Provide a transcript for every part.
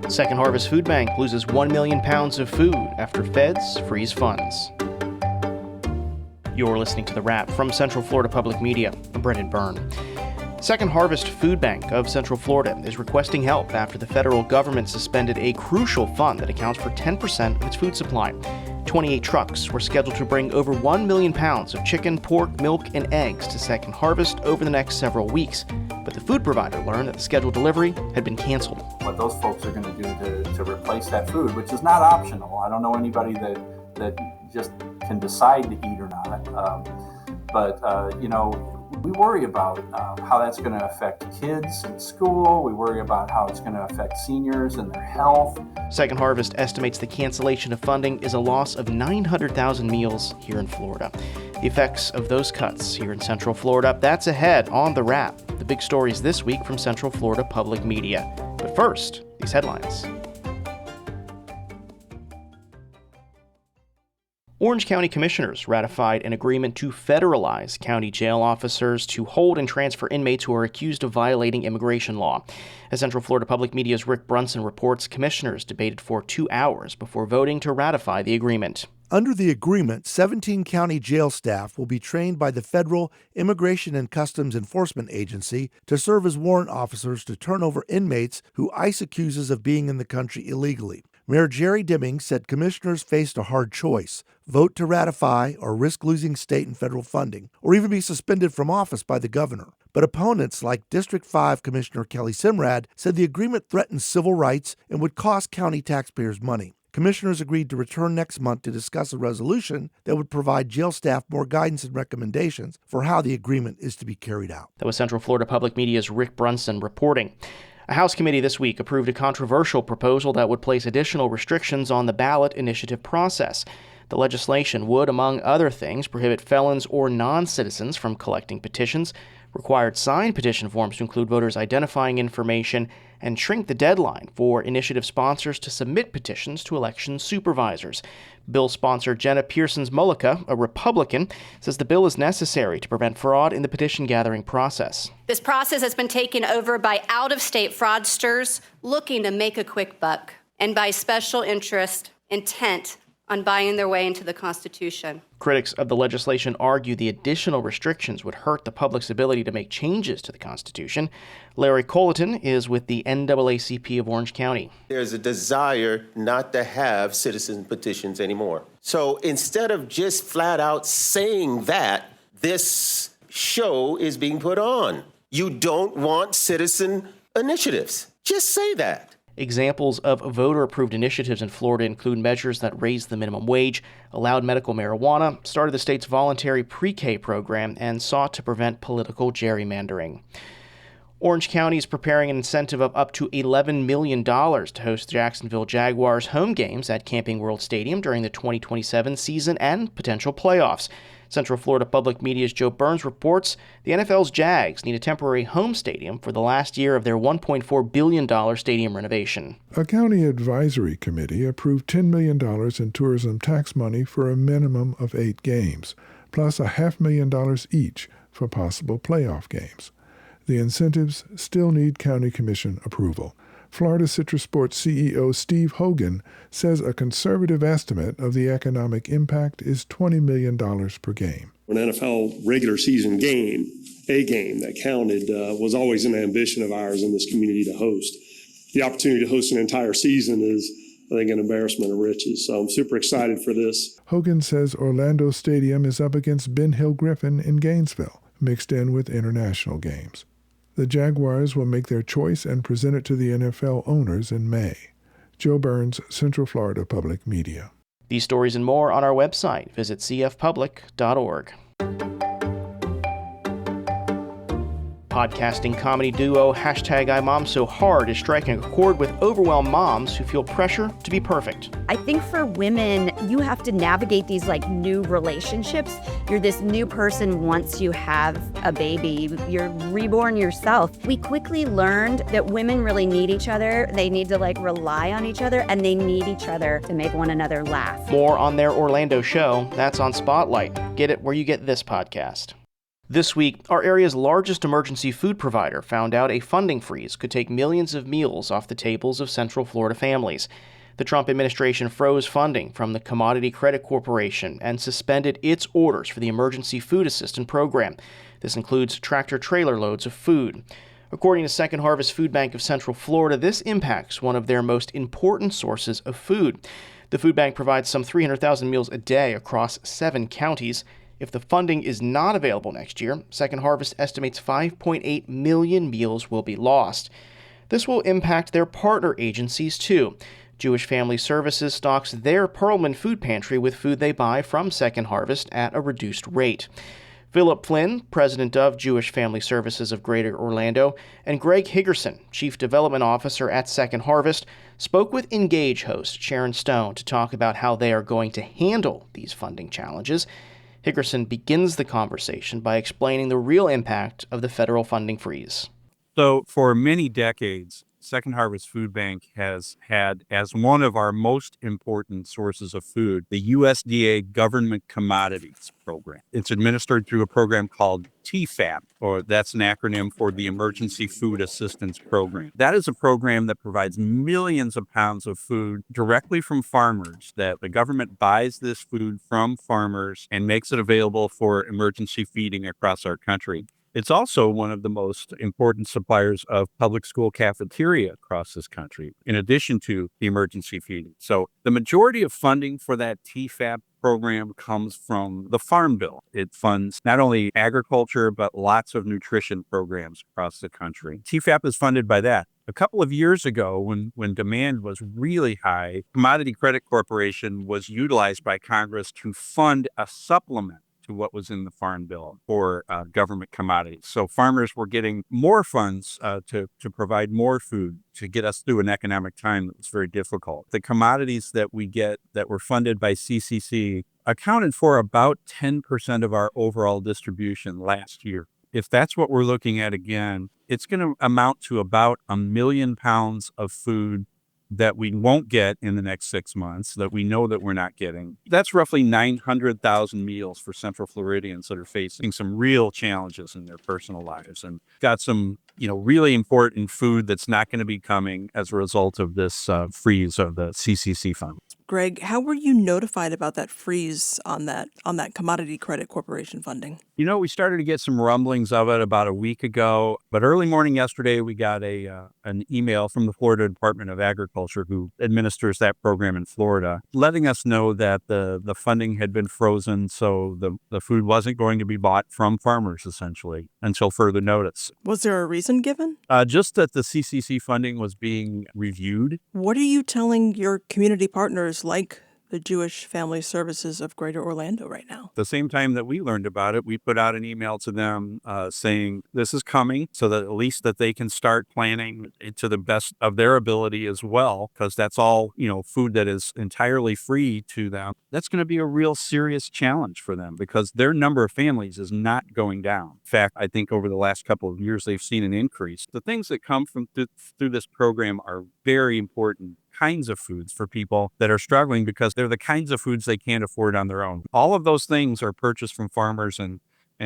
Second Harvest Food Bank loses 1 million pounds of food after feds freeze funds. You're listening to The Wrap from Central Florida Public Media. I'm Brendan Byrne. Second Harvest Food Bank of Central Florida is requesting help after the federal government suspended a crucial fund that accounts for 10% of its food supply. 28 trucks were scheduled to bring over 1 million pounds of chicken, pork, milk, and eggs to Second Harvest over the next several weeks. But the food provider learned that the scheduled delivery had been canceled. What those folks are going to do to replace that food, which is not optional. I don't know anybody that just can decide to eat or not. We worry about how that's going to affect kids in school. We worry about how it's going to affect seniors and their health. Second Harvest estimates the cancellation of funding is a loss of 900,000 meals here in Florida. The effects of those cuts here in Central Florida, that's ahead on The Wrap. The big stories this week from Central Florida Public Media. But first, these headlines. Orange County Commissioners ratified an agreement to federalize county jail officers to hold and transfer inmates who are accused of violating immigration law. As Central Florida Public Media's Rick Brunson reports, commissioners debated for 2 hours before voting to ratify the agreement. Under the agreement, 17 county jail staff will be trained by the Federal Immigration and Customs Enforcement Agency to serve as warrant officers to turn over inmates who ICE accuses of being in the country illegally. Mayor Jerry Deming said commissioners faced a hard choice: vote to ratify or risk losing state and federal funding, or even be suspended from office by the governor. But opponents like District 5 Commissioner Kelly Simrad said the agreement threatens civil rights and would cost county taxpayers money. Commissioners agreed to return next month to discuss a resolution that would provide jail staff more guidance and recommendations for how the agreement is to be carried out. That was Central Florida Public Media's Rick Brunson reporting. A House committee this week approved a controversial proposal that would place additional restrictions on the ballot initiative process. The legislation would, among other things, prohibit felons or non-citizens from collecting petitions, required signed petition forms to include voters' identifying information, and shrink the deadline for initiative sponsors to submit petitions to election supervisors. Bill sponsor Jenna Pearsons-Mullica, a Republican, says the bill is necessary to prevent fraud in the petition-gathering process. This process has been taken over by out-of-state fraudsters looking to make a quick buck, and by special interest intent on buying their way into the Constitution. Critics of the legislation argue the additional restrictions would hurt the public's ability to make changes to the Constitution. Larry Colleton is with the NAACP of Orange County. There's a desire not to have citizen petitions anymore. So instead of just flat out saying that, this show is being put on. You don't want citizen initiatives. Just say that. Examples of voter-approved initiatives in Florida include measures that raised the minimum wage, allowed medical marijuana, started the state's voluntary pre-K program, and sought to prevent political gerrymandering. Orange County is preparing an incentive of up to $11 million to host Jacksonville Jaguars home games at Camping World Stadium during the 2027 season and potential playoffs. Central Florida Public Media's Joe Burns reports the NFL's Jags need a temporary home stadium for the last year of their $1.4 billion stadium renovation. A county advisory committee approved $10 million in tourism tax money for a minimum of 8 games, plus $500,000 each for possible playoff games. The incentives still need county commission approval. Florida Citrus Sports CEO Steve Hogan says a conservative estimate of the economic impact is $20 million per game. An NFL regular season game, a game that counted, was always an ambition of ours in this community to host. The opportunity to host an entire season is, I think, an embarrassment of riches. So I'm super excited for this. Hogan says Orlando Stadium is up against Ben Hill Griffin in Gainesville, mixed in with international games. The Jaguars will make their choice and present it to the NFL owners in May. Joe Burns, Central Florida Public Media. These stories and more on our website. Visit cfpublic.org. Podcasting comedy duo #IMomSoHard is striking a chord with overwhelmed moms who feel pressure to be perfect. I think for women, you have to navigate these new relationships. You're this new person once you have a baby. You're reborn yourself. We quickly learned that women really need each other. They need to rely on each other, and they need each other to make one another laugh. More on their Orlando show. That's on Spotlight. Get it where you get this podcast. This week, our area's largest emergency food provider found out a funding freeze could take millions of meals off the tables of Central Florida families. The Trump administration froze funding from the Commodity Credit Corporation and suspended its orders for the Emergency Food Assistance Program. This includes tractor-trailer loads of food. According to Second Harvest Food Bank of Central Florida, this impacts one of their most important sources of food. The food bank provides some 300,000 meals a day across 7 counties. If the funding is not available next year, Second Harvest estimates 5.8 million meals will be lost. This will impact their partner agencies, too. Jewish Family Services stocks their Pearlman Food Pantry with food they buy from Second Harvest at a reduced rate. Philip Flynn, president of Jewish Family Services of Greater Orlando, and Greg Higgerson, chief development officer at Second Harvest, spoke with Engage host Sharon Stone to talk about how they are going to handle these funding challenges. Higgerson begins the conversation by explaining the real impact of the federal funding freeze. So for many decades, Second Harvest Food Bank has had as one of our most important sources of food, the USDA Government Commodities Program. It's administered through a program called TFAP, or that's an acronym for the Emergency Food Assistance Program. That is a program that provides millions of pounds of food directly from farmers, that the government buys this food from farmers and makes it available for emergency feeding across our country. It's also one of the most important suppliers of public school cafeteria across this country, in addition to the emergency feeding. So the majority of funding for that TFAP program comes from the Farm Bill. It funds not only agriculture, but lots of nutrition programs across the country. TFAP is funded by that. A couple of years ago, when demand was really high, Commodity Credit Corporation was utilized by Congress to fund a supplement to what was in the Farm Bill for government commodities. So farmers were getting more funds to provide more food to get us through an economic time that was very difficult. The commodities that we get that were funded by CCC accounted for about 10% of our overall distribution last year. If that's what we're looking at again, it's going to amount to about 1 million pounds of food that we won't get in the next 6 months, that we know that we're not getting. That's roughly 900,000 meals for Central Floridians that are facing some real challenges in their personal lives, and got some, really important food that's not going to be coming as a result of this freeze of the CCC funds. Greg, how were you notified about that freeze on that Commodity Credit Corporation funding? We started to get some rumblings of it about a week ago, but early morning yesterday, we got an email from the Florida Department of Agriculture, who administers that program in Florida, letting us know that the funding had been frozen, so the food wasn't going to be bought from farmers, essentially, until further notice. Was there a reason given? Just that the CCC funding was being reviewed. What are you telling your community partners like the Jewish Family Services of Greater Orlando right now? The same time that we learned about it, we put out an email to them saying this is coming, so that at least that they can start planning to the best of their ability as well, because that's all, food that is entirely free to them. That's going to be a real serious challenge for them, because their number of families is not going down. In fact, I think over the last couple of years, they've seen an increase. The things that come from through this program are very important kinds of foods for people that are struggling, because they're the kinds of foods they can't afford on their own. All of those things are purchased from farmers and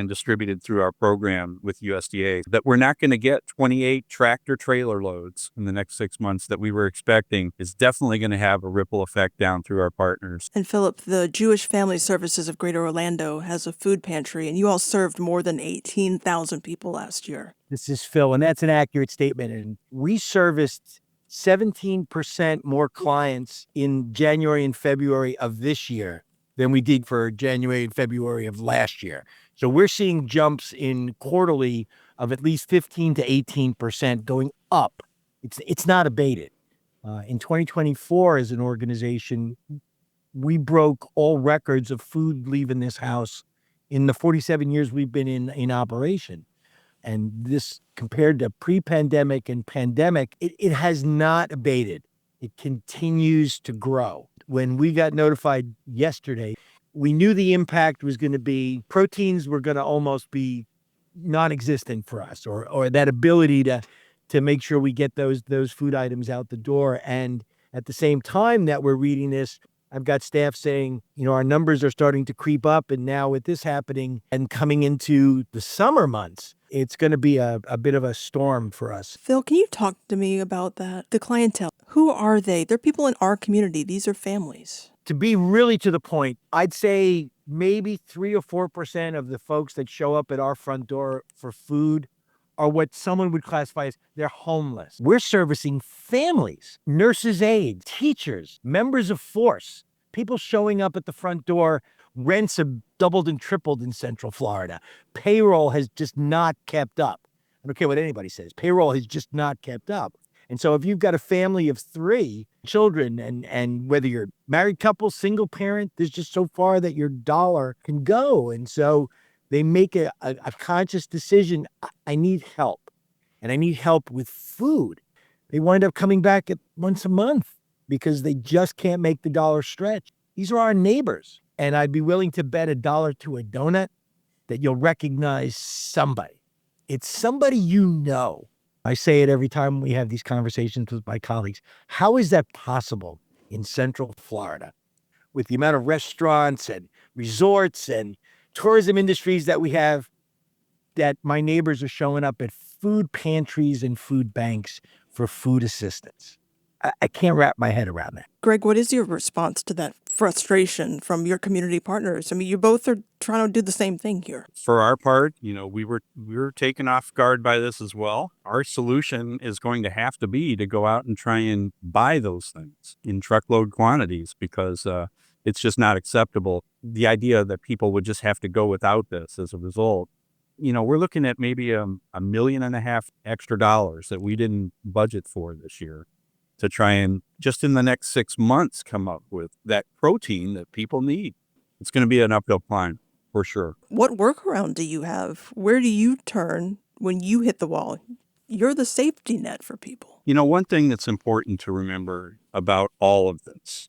distributed through our program with USDA. That we're not going to get 28 tractor trailer loads in the next 6 months that we were expecting is definitely going to have a ripple effect down through our partners. And Philip, the Jewish Family Services of Greater Orlando has a food pantry, and you all served more than 18,000 people last year. This is Phil, and that's an accurate statement. And we serviced 17% more clients in January and February of this year than we did for January and February of last year. So we're seeing jumps in quarterly of at least 15 to 18% going up. It's not abated. In 2024, as an organization, we broke all records of food leaving this house in the 47 years we've been in operation. And this, compared to pre-pandemic and pandemic, it has not abated. It continues to grow. When we got notified yesterday, we knew the impact was going to be, proteins were going to almost be non-existent for us, or that ability to make sure we get those food items out the door. And at the same time that we're reading this, I've got staff saying, our numbers are starting to creep up. And now with this happening and coming into the summer months, it's going to be a bit of a storm for us. Phil, can you talk to me about that? The clientele, who are they? They're people in our community. These are families. To be really to the point, I'd say maybe 3 or 4% of the folks that show up at our front door for food are what someone would classify as they're homeless. We're servicing families, nurses' aides, teachers, members of force, people showing up at the front door. Rents have doubled and tripled in Central Florida. Payroll has just not kept up. I don't care what anybody says. Payroll has just not kept up. And so if you've got a family of 3 children and whether you're married couple, single parent, there's just so far that your dollar can go. And so they make a conscious decision. I need help, and I need help with food. They wind up coming back once a month because they just can't make the dollar stretch. These are our neighbors. And I'd be willing to bet $1 to a donut that you'll recognize somebody. It's somebody you know. I say it every time we have these conversations with my colleagues. How is that possible in Central Florida with the amount of restaurants and resorts and tourism industries that we have, that my neighbors are showing up at food pantries and food banks for food assistance? I can't wrap my head around that. Greg, what is your response to that frustration from your community partners? I mean, you both are trying to do the same thing here. For our part, we were taken off guard by this as well. Our solution is going to have to be to go out and try and buy those things in truckload quantities because it's just not acceptable. The idea that people would just have to go without this as a result. We're looking at maybe $1.5 million extra dollars that we didn't budget for this year to try and just in the next 6 months come up with that protein that people need. It's going to be an uphill climb for sure. What workaround do you have? Where do you turn when you hit the wall? You're the safety net for people. One thing that's important to remember about all of this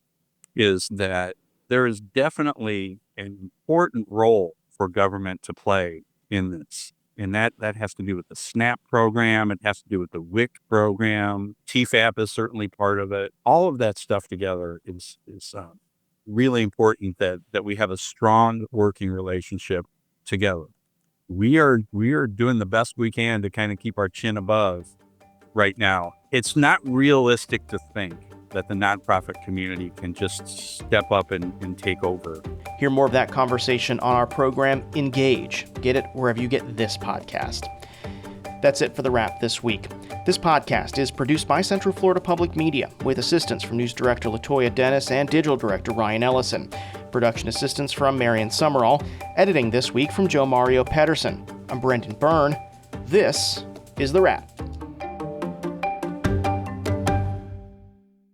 is that there is definitely an important role for government to play in this. And that has to do with the SNAP program. It has to do with the WIC program. TFAP is certainly part of it. All of that stuff together is really important that we have a strong working relationship together. We are doing the best we can to kind of keep our chin above right now. It's not realistic to think that the nonprofit community can just step up and take over. Hear more of that conversation on our program, Engage. Get it wherever you get this podcast. That's it for The Wrap this week. This podcast is produced by Central Florida Public Media with assistance from News Director Latoya Dennis and Digital Director Ryan Ellison. Production assistance from Marion Summerall. Editing this week from Joe Mario Pedersen. I'm Brendan Byrne. This is The Wrap.